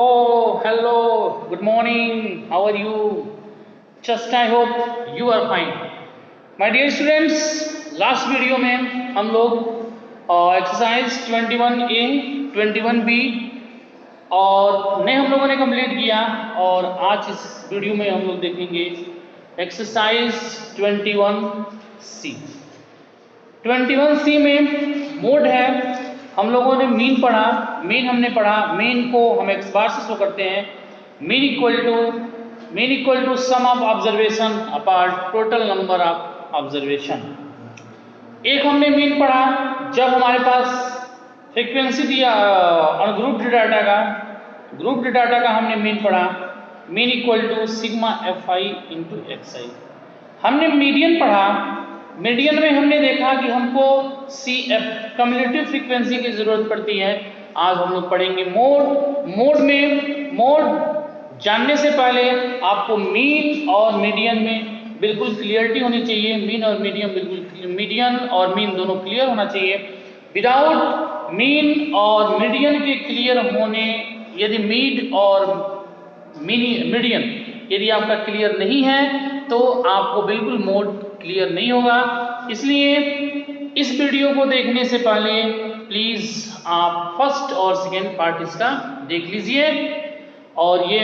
Oh, hello, good morning. How are you? Just I hope you are fine. My dear students, last video में हम लोग exercise 21A, 21B और ने हम लोगों ने कंप्लीट किया और आज इस वीडियो में हम लोग देखेंगे एक्सरसाइज 21C। 21C में मोड है, हम लोगों ने मीन पढ़ा, मीन हमने पढ़ा, मीन को हम एक्स बार से शो करते हैं, mean equal to sum of observation apart total number of observation. एक हमने मीन पढ़ा जब हमारे पास फ्रीक्वेंसी दिया ग्रुप्ड डाटा का हमने मीन पढ़ा, mean equal to sigma fi into xi। हमने मीडियन पढ़ा, मीडियन में हमने देखा कि हमको CF कम्युलेटिव फ्रीक्वेंसी की जरूरत पड़ती है। आज हम लोग पढ़ेंगे मोड जानने से पहले आपको मीन और मीडियन में बिल्कुल क्लियरिटी होनी चाहिए। मीन और मीन दोनों क्लियर होना चाहिए। विदाउट मीन और मीडियन के क्लियर होने, यदि मीडियन यदि आपका क्लियर नहीं है तो आपको बिल्कुल मोड क्लियर नहीं होगा। इसलिए इस वीडियो को देखने से पहले प्लीज आप फर्स्ट और सेकेंड पार्ट इसका देख लीजिए। और ये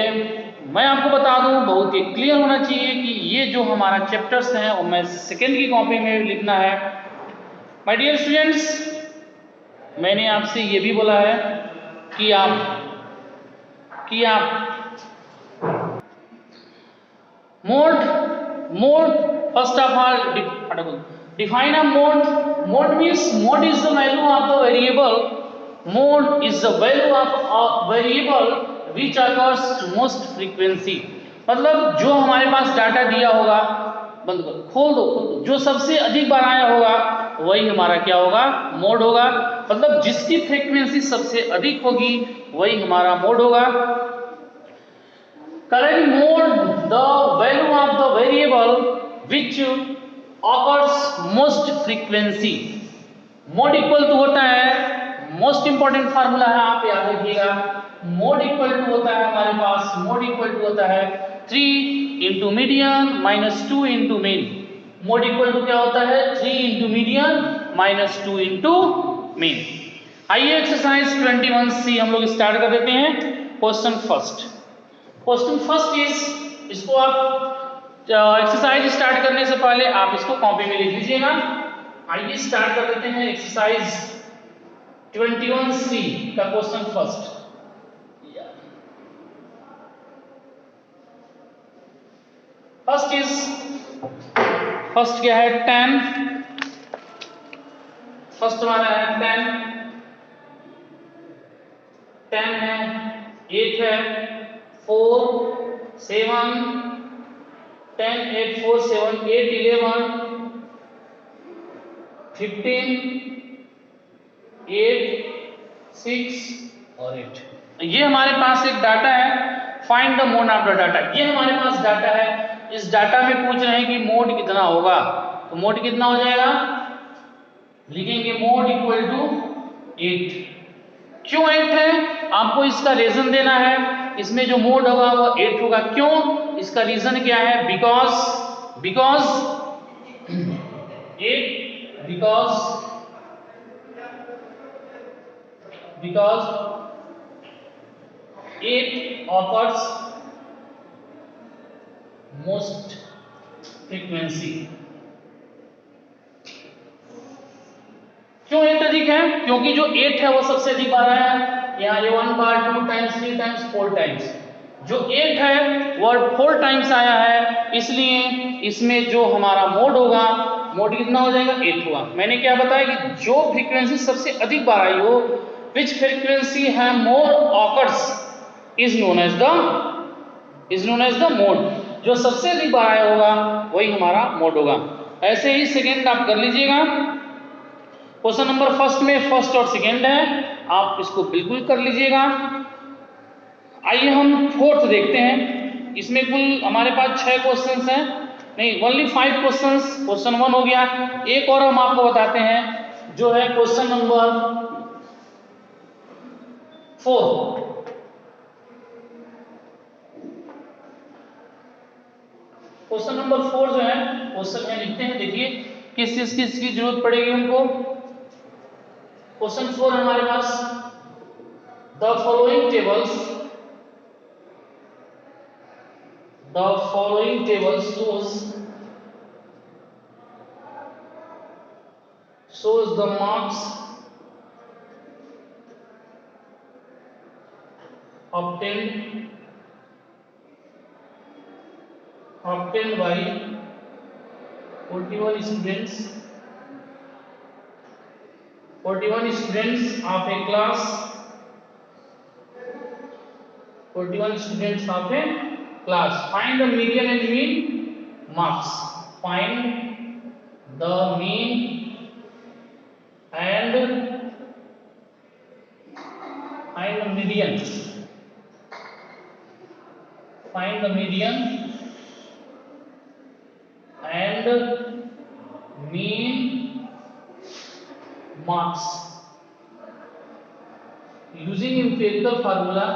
मैं आपको बता दूं, बहुत ही क्लियर होना चाहिए कि ये जो हमारा चैप्टर्स हैं वो मैं सेकेंड की कॉपी में लिखना है। माय डियर स्टूडेंट्स, मैंने आपसे ये भी बोला है कि आप mode first of all define a mode means mode is the value of the variable, mode is the value of a variable which occurs most frequency। मतलब जो हमारे पास डाटा दिया होगा, बंद करो, खोल दो, जो सबसे अधिक बार आया होगा वही हमारा क्या होगा, मोड होगा। मतलब जिसकी फ्रीक्वेंसी सबसे अधिक होगी वही हमारा मोड होगा। Current mode, the value of the variable which occurs most frequency। Mode equal to होता है, मोस्ट इंपॉर्टेंट फार्मूला है, आप याद रखिएगा। मोड इक्वल टू होता है हमारे पास, मोड इक्वल टू होता है 3 into median minus 2 into mean. Mode equal to क्या होता है, 3 into median minus 2 into mean. आइए एक्सरसाइज 21C हम लोग स्टार्ट कर देते हैं। क्वेश्चन फर्स्ट इज, इसको आप एक्सरसाइज स्टार्ट करने से पहले आप इसको कॉपी में लिख लीजिएगा। आइए स्टार्ट कर देते हैं एक्सरसाइज 21C का क्वेश्चन फर्स्ट। फर्स्ट क्या है, 10। फर्स्ट हमारा है 10 है, 8 है, 4 7 10 8 4 7 8 11 15 8 6 और 8। ये हमारे पास एक डाटा है। Find the mode of the data. ये हमारे पास डाटा है, इस डाटा में पूछ रहे हैं कि मोड कितना होगा। तो मोड कितना हो जाएगा, लिखेंगे मोड इक्वल टू 8। क्यों 8 है, आपको इसका रीजन देना है। इसमें जो मोड होगा वो 8 होगा। क्यों, इसका रीजन क्या है, बिकॉज 8 ऑफर्स मोस्ट फ्रीक्वेंसी। क्यों 8 अधिक है, क्योंकि जो 8 है वो सबसे अधिक बार आया है। यहाँ ये 1 बार 2 टाइम्स 3 टाइम्स 4 टाइम्स, जो 8 है वो 4 टाइम्स आया है। इसलिए इसमें जो हमारा मोड होगा, मोड कितना हो जाएगा, 8 होगा। मैंने क्या बताया कि जो फ्रीक्वेंसी सबसे अधिक बार आई हो, विच फ्रीक्वेंसी है more occurs is known as the mode. जो सबसे अधिक बार आया होगा वही हमारा मोड होगा। ऐसे ही सेकेंड आप कर लीजिएगा। क्वेश्चन नंबर फर्स्ट में फर्स्ट और सेकेंड है, आप इसको बिल्कुल कर लीजिएगा। आइए हम फोर्थ देखते हैं। इसमें कुल हमारे पास 6 क्वेश्चंस हैं, नहीं ओनली 5 क्वेश्चंस। क्वेश्चन 1 हो गया, एक और हम आपको बताते हैं जो है क्वेश्चन नंबर 4। क्वेश्चन नंबर 4 जो है क्वेश्चन में लिखते हैं, देखिए किस चीज की जरूरत पड़ेगी हमको। क्वेश्चन 4 हमारे पास the following tables shows the marks obtained by 41 students of a class. 41 students of a class. Find the median and mean marks. Find the mean and median. Find the median and mean marks using empirical formula.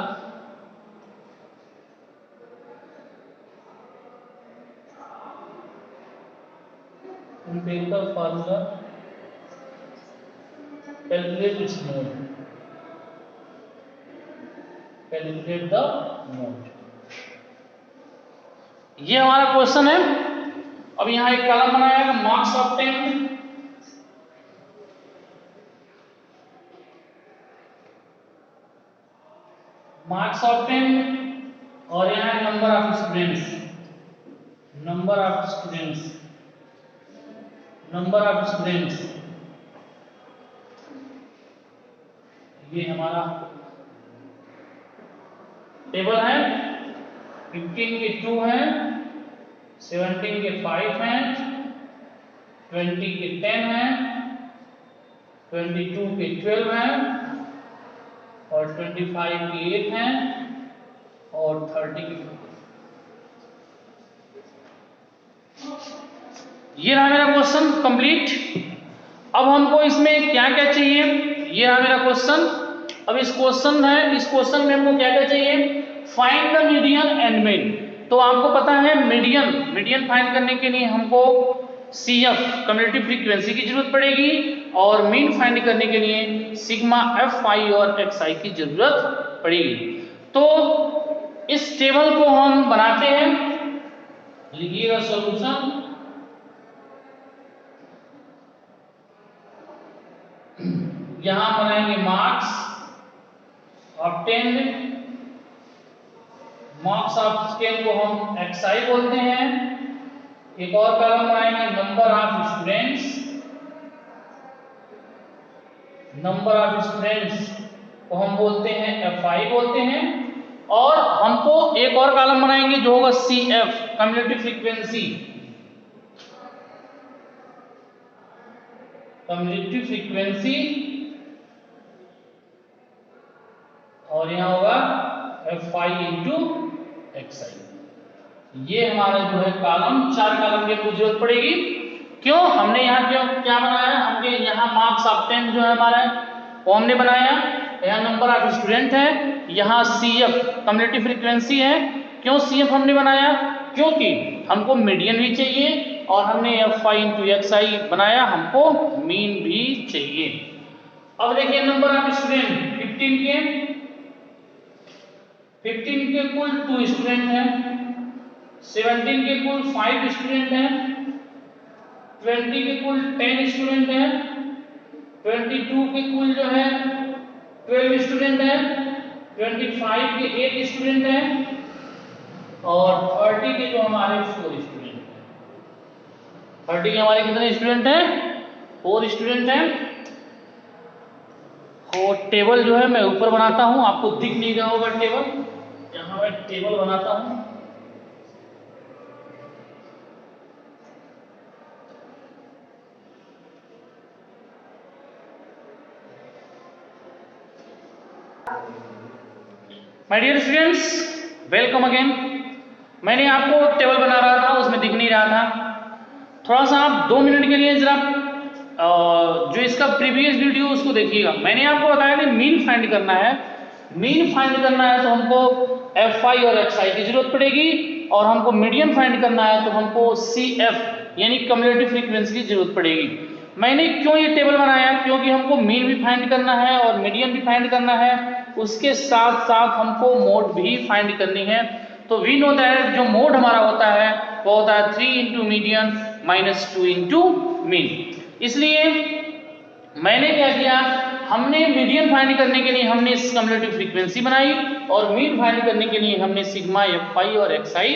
Calculate its mode. Calculate the mode. ये हमारा question है। अब यहां एक column बनाया है marks obtained, और यहाँ नंबर ऑफ स्टूडेंट्स। ये हमारा टेबल है। 15 के 2 हैं, 17 के 5 हैं, 20 के 10 हैं, 22 के 12 हैं, और 25 के 8 हैं, और 30 के 4। ये रहा मेरा क्वेश्चन कंप्लीट। अब हमको इसमें क्या क्या चाहिए, ये रहा मेरा क्वेश्चन। अब इस क्वेश्चन में हमको क्या क्या चाहिए, find the median and mean. तो आपको पता है मीडियन फाइंड करने के लिए हमको CF कम्युलेटिव फ्रीक्वेंसी की जरूरत पड़ेगी, और मीन फाइंड करने के लिए सिग्मा Fi और Xi की जरूरत पड़ेगी। तो इस टेबल को हम बनाते हैं, लिखिएगा सॉल्यूशन। यहां बनाएंगे मार्क्स ऑब्टेन्ड को हम Xi बोलते हैं। एक और कॉलम बनाएंगे नंबर ऑफ स्टूडेंट्स को हम बोलते हैं Fi बोलते हैं। और हमको एक और कॉलम बनाएंगे जो होगा CF कम्युलेटिव फ्रीक्वेंसी, और यहां होगा Fi into Xi। ये हमारा जो है कॉलम, 4 कॉलम की आपको जरूरत पड़ेगी। क्यों हमने यहाँ क्या बनाया, हमने यहाँ मार्क्स ऑब्टेन्ड जो है हमारा वो हमने बनाया, यहाँ नंबर ऑफ स्टूडेंट है, यहाँ CF कम्युलेटिव फ्रीक्वेंसी है। क्यों CF हमने बनाया, क्योंकि हमको मीडियन भी चाहिए, और हमने Fi into Xi बनाया, हमको मीन भी चाहिए। अब देखिए नंबर ऑफ स्टूडेंट 15 के कुल 2 स्टूडेंट हैं, 17 के कुल 5 स्टूडेंट हैं, 20 के कुल 10 स्टूडेंट हैं, 22 के कुल जो है 12 स्टूडेंट हैं, 25 के 8 स्टूडेंट हैं, और 30 के जो हमारे 4 स्टूडेंट हैं। 30 के हमारे कितने स्टूडेंट हैं, 4 स्टूडेंट हैं। और टेबल जो है मैं ऊपर बनाता हूं, आपको दिख नहीं रहा होगा टेबल, यहां मैं टेबल बनाता हूं। My dear students, welcome again. मैंने आपको टेबल बना रहा था, उसमें दिख नहीं रहा था। थोड़ा सा आप 2 मिनट के लिए जरा जो इसका प्रीवियस वीडियो उसको देखिएगा। मैंने आपको बताया कि मीन फाइंड करना है। मीन फाइंड करना है तो हमको Fi और Xi की जरूरत पड़ेगी, और हमको मीडियन फाइंड करना है तो हमको CF यानी कम्युलेटिव फ्रीक्वेंसी की जरूरत पड़ेगी। मैंने क्यों ये टेबल बनाया, क्योंकि हमको मीन भी फाइंड करना है और मीडियन भी फाइंड करना है, उसके साथ साथ हमको मोड भी फाइंड करनी है। तो वी नो दैट जो मोड हमारा होता है वो होता है 3 into median minus 2 into mean. इसलिए मैंने क्या किया, हमने मीडियन फाइंड करने के लिए हमने कम्युलेटिव फ्रीक्वेंसी बनाई और मीन फाइंड करने के लिए हमने सिग्मा FI और XI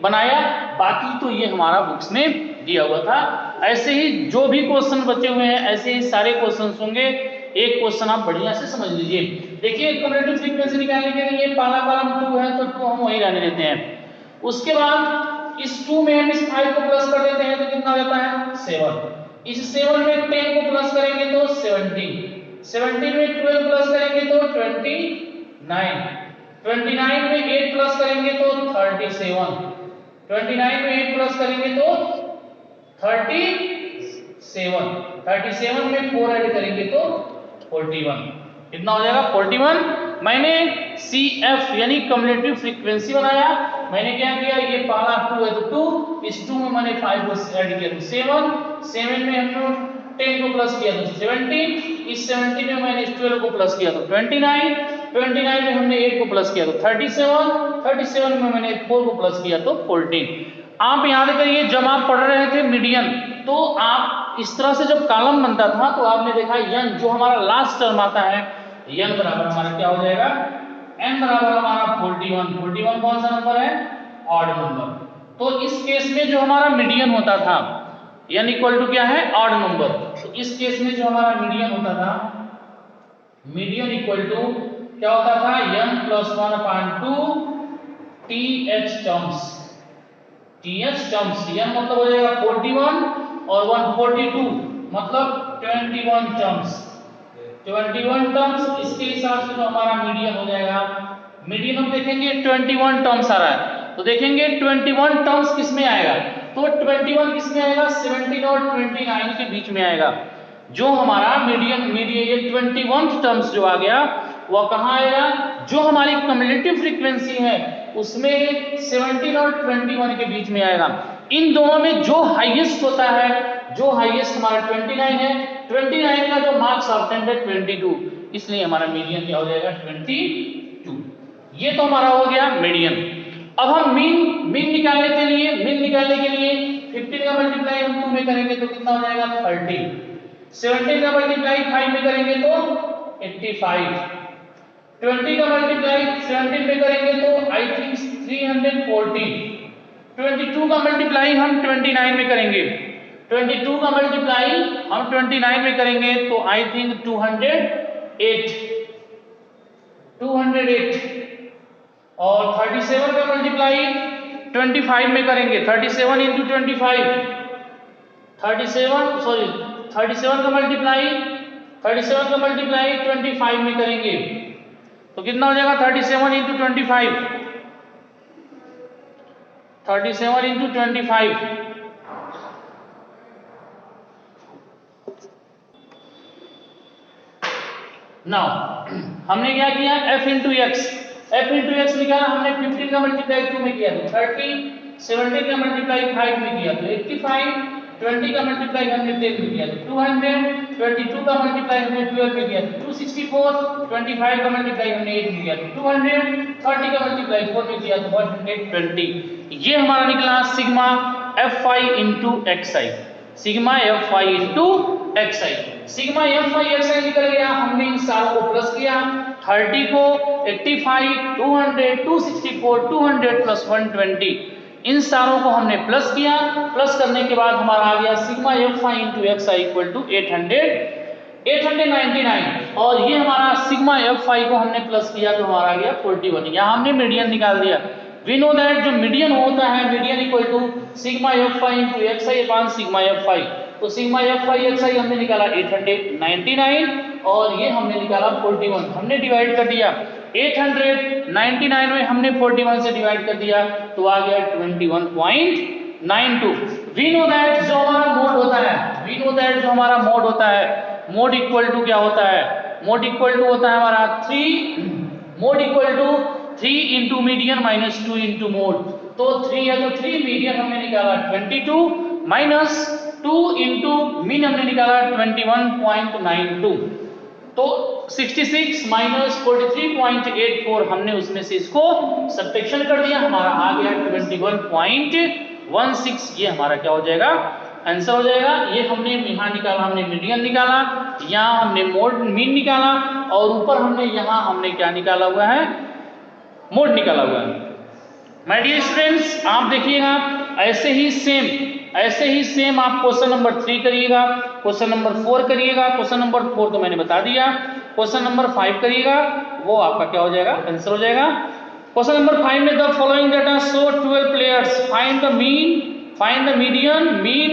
बनाया। बाकी तो ये हमारा बुक्स में दिया हुआ था। ऐसे ही जो भी क्वेश्चन बचे हुए हैं ऐसे ही सारे क्वेश्चन होंगे। एक क्वेश्चन आप बढ़िया से समझ लीजिए। देखिए कम्युलेटिव फ्रीक्वेंसी निकालने के लिए पहला कॉलम 2 है तो 2 हम वही रहने देते हैं। उसके बाद इस 2 में हम इस 5 को प्लस कर देते हैं तो कितना हो जाता है 7। इस 7 में 10 को प्लस करेंगे तो 17, 17 में 12 प्लस करेंगे तो 29, 29 में 8 प्लस करेंगे तो 37, 29 में 8 प्लस करेंगे तो 37, 37 में 4 ऐड करेंगे तो 41। कितना हो जाएगा 41। मैंने CF यानी कम्युलेटिव फ्रीक्वेंसी बनाया। मैंने क्या किया, ये पहला 2 है तो 2, इस 2 में मैंने 5 को ऐड किया तो 7, 7 में हमने 10 को प्लस किया तो 17, इस 17 में मैंने 12 को प्लस किया तो 29, 29 में हमने 8 को प्लस किया तो 37, 37 में मैंने 4 को प्लस किया तो 14। आप याद करिए जब आप पढ़ रहे थे मीडियन तो आप इस तरह से जब कॉलम बनता था तो आपने देखा n जो हमारा लास्ट टर्म आता है n बराबर हमारा क्या हो जाएगा, n बराबर हमारा 41। 41 कौन सा नंबर है, ऑड नंबर। तो इस केस में जो हमारा मीडियन होता था n इक्वल टू क्या है, ऑड नंबर। तो इस केस में जो हमारा मीडियन होता था, मीडियन इक्वल टू क्या होता था, n + 1/2 TH terms. TH terms, n मतलब हो जाएगा 41 और 142 मतलब 21 टर्म्स, 21 टर्म्स। इसके हिसाब से जो हमारा मीडियन हो जाएगा, मीडियन हम देखेंगे 21 टर्म्स आ रहा है तो देखेंगे 21 टर्म्स किस में आएगा, तो 21 किस में आएगा, 17 और 29 के बीच में आएगा। जो हमारा मीडियन ये 21 टर्म्स जो आ गया वह कहाँ आएगा, जो हमारी कम्युलेटिव फ्रीक्वेंसी है उसमें 17 और 21 के बीच में आएगा। इन दोनों में जो हाईएस्ट होता है, जो हाईएस्ट हमारा 29 है, 29 का जो मार्क्स ऑब्टेंड है 22, इसलिए हमारा मीडियन क्या हो जाएगा 22। ये तो हमारा हो गया मीडियन। अब हम मीन निकालने के लिए 15 का मल्टीप्लाई हम 2 में करेंगे तो कितना हो जाएगा 30, 17 का मल्टीप्लाई 5 में करेंगे तो 85, 20 का मल्टीप्लाई 17 में करेंगे तो आई थिंक 340, 22 का मल्टीप्लाई हम 29 में करेंगे, 22 का मल्टीप्लाई हम 29 में करेंगे तो आई थिंक 208, और 37 का मल्टीप्लाई 25 में करेंगे, 37 इंटू 25, 37 का मल्टीप्लाई 25 में करेंगे तो कितना हो जाएगा 37 इंटू 25, 37 इंटू 25 नाउ हमने क्या किया, f इंटू एक्स निकाला हमने। 15 का मल्टीप्लाई 2 में किया तो 30, 17 का मल्टीप्लाई 5 में किया तो 85, 20 का मल्टीप्लाई हमने 10 में किया तो 200, 22 का मल्टीप्लाई हमने 12 में किया तो 264, 25 का मल्टीप्लाई हमने 8 में किया तो 200, 30 का मल्टीप्लाई 4 में किया तो 120। ये हमारा निकला sigma FI into XI, sigma FI into XI। Sigma FI XI निकल गया, हमने इन सारों को प्लस किया, 30 को 85, 200, 264, 200 प्लस 120, इन सारों को हमने प्लस किया। प्लस करने के बाद हमारा आ गया sigma FI into XI equal to 899, और ये हमारा सिग्मा FI को हमने प्लस किया तो हमारा आ गया 41। यहाँ हमने मीडियन निकाल दिया। वी नो दैट जो मीडियन होता है, median equal to sigma FI into XI upon sigma FI। तो सिग्मा FI XI हमने निकाला 899 और ये हमने निकाला 41। हमने डिवाइड कर दिया 899 में हमने 41 से डिवाइड कर दिया तो आ गया 21.92। वी नो दैट जो हमारा मोड होता है, मोड इक्वल टू क्या होता है, मोड इक्वल टू होता है हमारा 3 3 into median minus 2 into mode. तो 3 है तो 3, मीडियन हमने निकाला 22 माइनस 2 इंटू मीन हमने निकाला 21.92। तो 66 माइनस 43.84 हमने उसमें से इसको सब्ट्रैक्शन कर दिया, हमारा आ गया 21.16। ये हमारा क्या हो जाएगा, आंसर हो जाएगा। ये हमने यहाँ निकाला, हमने मीडियन निकाला, यहाँ हमने मोड मीन निकाला, और ऊपर हमने यहाँ हमने क्या निकाला हुआ है, मोड निकाला हुआ है। माय डियर स्टूडेंट्स, आप देखिएगा ऐसे ही सेम आप क्वेश्चन नंबर 3 करिएगा, क्वेश्चन नंबर 4 करिएगा, क्वेश्चन नंबर 4 तो मैंने बता दिया, क्वेश्चन नंबर 5 करिएगा, वो आपका क्या हो जाएगा, आंसर हो जाएगा। क्वेश्चन नंबर 5 में the following data show 12 players, find the mean, find the median, mean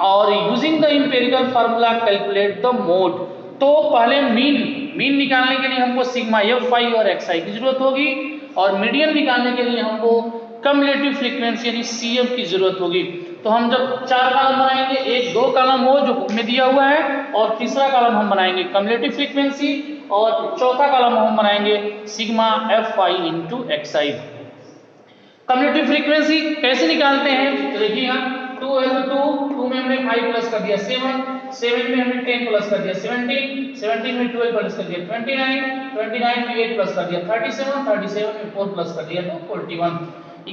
और using the empirical formula calculate the mode. तो पहले मीन निकालने के लिए हमको सिग्मा fi और xi की जरूरत होगी, और मीडियन निकालने के लिए हमको कम्युलेटिव फ्रीक्वेंसी यानी CF की जरूरत होगी। तो हम जब 4 कॉलम बनाएंगे, 1 2 कॉलम हो जो बुक में दिया हुआ है, और तीसरा कॉलम हम बनाएंगे कम्युलेटिव फ्रीक्वेंसी, और चौथा कॉलम हम बनाएंगे sigma fi into xi। Cumulative frequency कैसे निकालते हैं, तो देखिएगा 2 है तो 2 में हमने 5 प्लस कर दिया 7 में हमने 10 प्लस कर दिया 17 में 12 प्लस कर दिया 29 में 8 प्लस कर दिया 37 में 4 प्लस कर दिया तो 41।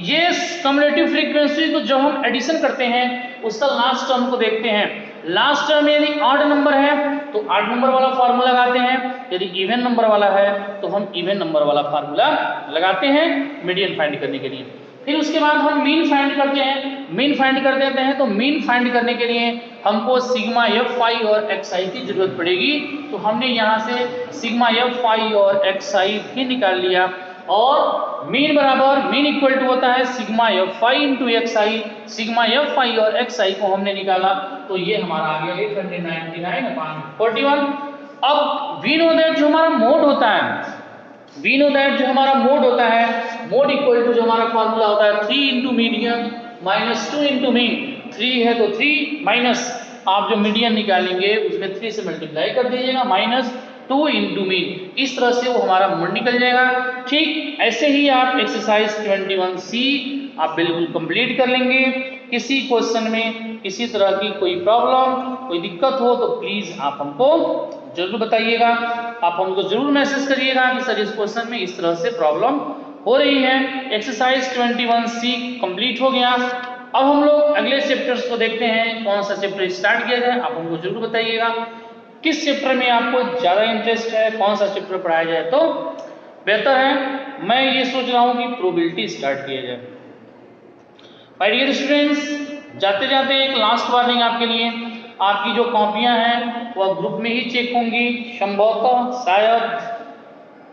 ये कम्युलेटिव फ्रीक्वेंसी को जब हम एडिशन करते हैं उसका लास्ट टर्म को देखते हैं। लास्ट टर्म यदि ऑड नंबर है तो ऑड नंबर वाला फार्मूला लगाते हैं, यदि इवन नंबर वाला है तो हम इवन नंबर वाला फार्मूला लगाते हैं मीडियन फाइंड करने के लिए। फिर उसके बाद हम मीन फाइंड करते हैं, मीन फाइंड कर देते हैं। तो मीन फाइंड करने के लिए हमको सिग्मा fi और xi की जरूरत पड़ेगी, तो हमने यहाँ से सिग्मा fi और xi भी निकाल लिया, और मीन बराबर मीन इक्वल टू होता है sigma fi into xi, sigma fi और xi को हमने निकाला, तो ये हमारा आ गया 899/41। अब वी नो दैट जो हमारा मोड होता है, वी नो दैट जो हमारा मोड होता है, मोड इक्वल टू जो हमारा फॉर्मूला होता है 3 into median minus 2 into mean. 3 है तो 3 माइनस आप जो मीडियन निकालेंगे उसमें 3 से मल्टीप्लाई कर दीजिएगा, माइनस 2 इंटू मीन। इस तरह से वो हमारा मोड निकल जाएगा। ठीक ऐसे ही आप एक्सरसाइज 21C आप बिल्कुल कंप्लीट कर लेंगे। किसी क्वेश्चन में किसी तरह की कोई प्रॉब्लम कोई दिक्कत हो तो प्लीज आप हमको जरूर बताइएगा, आप हमको जरूर मैसेज करिएगा कि सर इस क्वेश्चन में इस तरह से प्रॉब्लम हो रही है। एक्सरसाइज 21C कंप्लीट हो गया। अब हम लोग अगले चैप्टर्स को देखते हैं, कौन सा चैप्टर स्टार्ट किया जाए, आप हमको जरूर बताइएगा किस चैप्टर में आपको ज्यादा इंटरेस्ट है, कौन सा चैप्टर पढ़ाया जाए तो बेहतर है। मैं ये सोच रहा हूँ कि प्रोबेबिलिटी स्टार्ट किया जाए। माय डियर स्टूडेंट्स, जाते जाते एक लास्ट वार्निंग आपके लिए, आपकी जो कॉपियां हैं वह ग्रुप में ही चेक होंगी, संभवतः शायद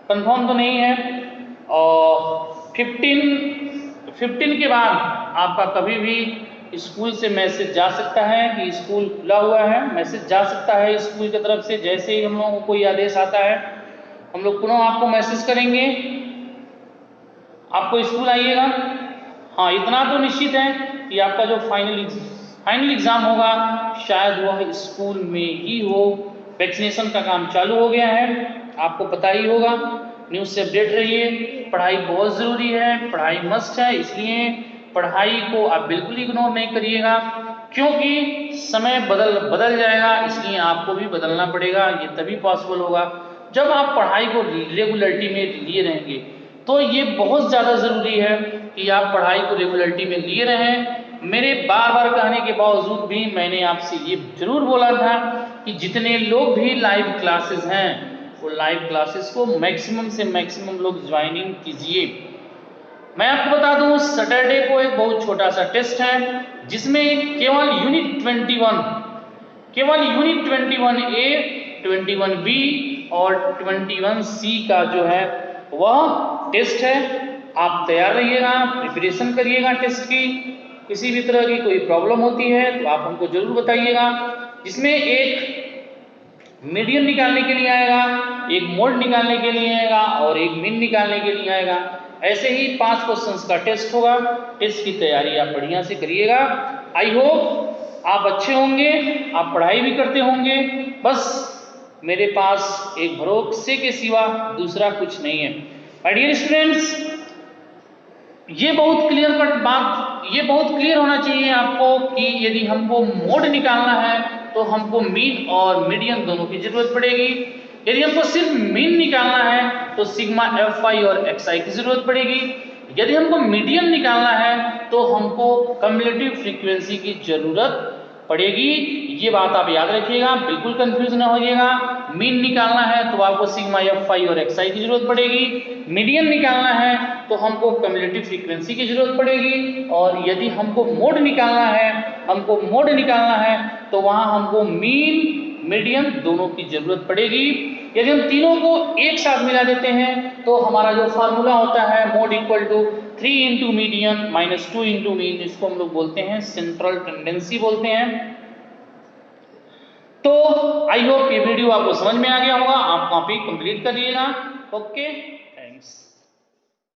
कंफर्म तो नहीं है, और 15 के बाद आपका कभी भी स्कूल से मैसेज जा सकता है कि स्कूल खुला हुआ है, मैसेज जा सकता है स्कूल की तरफ से। जैसे ही हम लोगों को कोई आदेश आता है हम लोग पुनः आपको मैसेज करेंगे, आपको स्कूल आइएगा। हाँ, इतना तो निश्चित है कि आपका जो फाइनल एग्जाम होगा शायद वह स्कूल में ही हो। वैक्सीनेशन का काम चालू हो गया है, आपको पता ही होगा, न्यूज़ से अपडेट रहिए। पढ़ाई बहुत ज़रूरी है, पढ़ाई मस्ट है, इसलिए पढ़ाई को आप बिल्कुल इग्नोर नहीं करिएगा, क्योंकि समय बदल जाएगा, इसलिए आपको भी बदलना पड़ेगा। ये तभी पॉसिबल होगा जब आप पढ़ाई को रेगुलरिटी में लिए रहेंगे। तो ये बहुत ज़्यादा ज़रूरी है कि आप पढ़ाई को रेगुलरिटी में लिए रहें। मेरे बार बार कहने के बावजूद भी मैंने आपसे ये जरूर बोला था कि जितने लोग भी लाइव क्लासेस हैं वो लाइव क्लासेस को मैक्सिमम से मैक्सिमम लोग ज्वाइनिंग कीजिए। मैं आपको बता दूं, सैटरडे को एक बहुत छोटा सा टेस्ट है जिसमें केवल यूनिट 21A, 21B और 21C का जो है वह टेस्ट है। आप तैयार रहिएगा, प्रिपरेशन करिएगा टेस्ट की। किसी भी तरह की कोई प्रॉब्लम होती है तो आप हमको जरूर बताइएगा। जिसमें एक मीडियन निकालने के लिए आएगा, एक मोड निकालने के लिए आएगा और एक मीन निकालने के लिए आएगा। ऐसे ही 5 क्वेश्चंस का टेस्ट होगा। टेस्ट की तैयारी आप बढ़िया से करिएगा। आई होप आप अच्छे होंगे, आप पढ़ाई भी करते होंगे। बस मेरे पास एक भरोसे के सिवा दूसरा कुछ नहीं है। माय डियर स्टूडेंट्स, ये बहुत क्लियर कट बात, ये बहुत क्लियर होना चाहिए आपको कि यदि हमको मोड निकालना है तो हमको मीन और मीडियन दोनों की जरूरत पड़ेगी। यदि हमको सिर्फ मीन निकालना है तो सिग्मा fi और xi की जरूरत पड़ेगी। यदि हमको मीडियन निकालना है तो हमको कम्युलेटिव फ्रीक्वेंसी की जरूरत पड़ेगी। ये बात आप याद रखिएगा, बिल्कुल कंफ्यूज ना होइएगा। मीन निकालना है तो आपको सिग्मा fi और xi की जरूरत पड़ेगी। मीडियन निकालना है तो हमको कम्युलेटिव फ्रीक्वेंसी की जरूरत पड़ेगी। और यदि हमको मोड निकालना है तो वहां हमको मीन मीडियन दोनों की जरूरत पड़ेगी। यदि हम तीनों को एक साथ मिला देते हैं तो हमारा जो फार्मूला होता है mode equal to 3 into median minus 2 into mean, इसको हम लोग बोलते हैं सेंट्रल टेंडेंसी बोलते हैं। तो आई होप ये वीडियो आपको समझ में आ गया होगा, आप कॉपी कंप्लीट कर लीजिएगा। Okay, thanks.